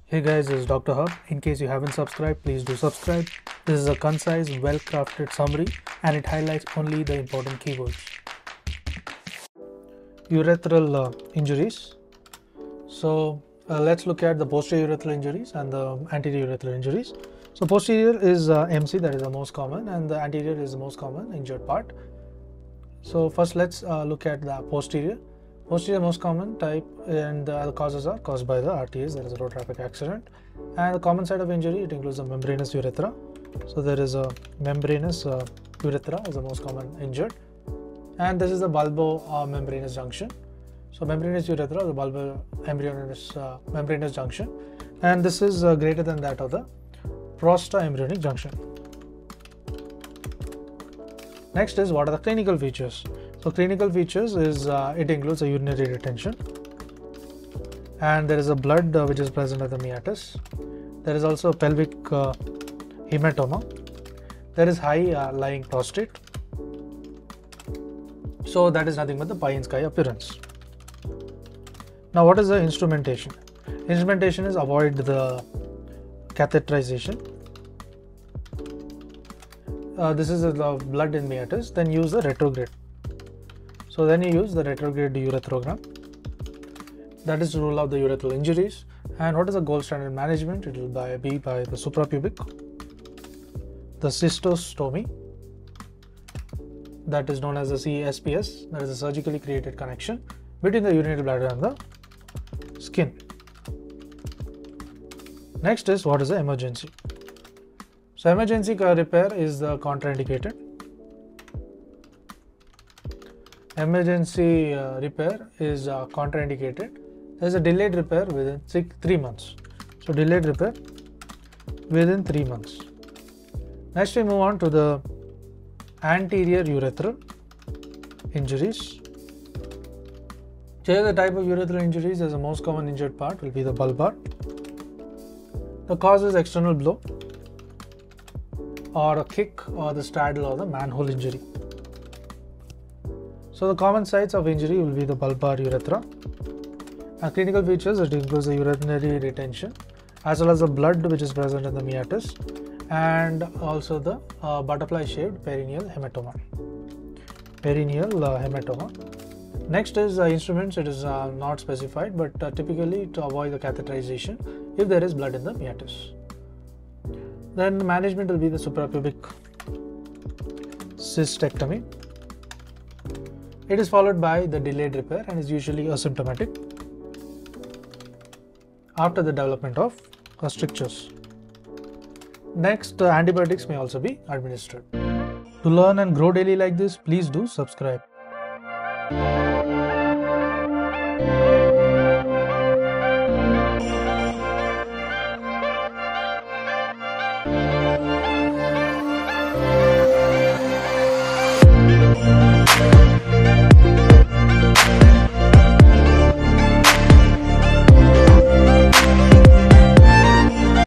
Hey guys, this is Dr. Hub. In case you haven't subscribed, please do subscribe. This is a concise, well-crafted summary and it highlights only the important keywords. Urethral injuries. So let's look at the posterior urethral injuries and the anterior urethral injuries. So posterior is MC, that is the most common, and the anterior is the most common injured part. So first let's look at the posterior. Posterior most common type, and the causes are caused by the RTAs, that is a road traffic accident. And the common site of injury, it includes the membranous urethra. So there is a membranous urethra is the most common injured. And this is the bulbo-membranous junction. So membranous urethra, the bulbo-membranous junction. And this is greater than that of the prosto-embryonic junction. Next is what are the clinical features. So clinical features is it includes a urinary retention, and there is a blood which is present at the meatus. There is also a pelvic hematoma. There is high lying prostate. So that is nothing but the pie in sky appearance. Now what is the instrumentation? Instrumentation is avoid the catheterization. This is the blood in meatus. Then use the retrograde. So then you use the retrograde urethrogram. That is to rule out the urethral injuries. And what is the gold standard management? It will be by the suprapubic, the cystostomy, that is known as the CSPS, that is a surgically created connection between the urinary bladder and the skin. Next is what is the emergency. So emergency repair is the contraindicated. Emergency repair is contraindicated. There is a delayed repair within 3 months. So delayed repair within 3 months. Next we move on to the anterior urethral injuries. Here the type of urethral injuries as the most common injured part will be the bulbar. The cause is external blow or a kick or the straddle or the manhole injury. So the common sites of injury will be the bulbar urethra. And clinical features, it includes the urinary retention as well as the blood which is present in the meatus, and also the butterfly shaped perineal hematoma. Next is instruments. It is not specified, but typically to avoid the catheterization if there is blood in the meatus. Then the management will be the suprapubic cystectomy. It is followed by the delayed repair and is usually asymptomatic after the development of strictures. Next, antibiotics may also be administered. To learn and grow daily like this, please do subscribe.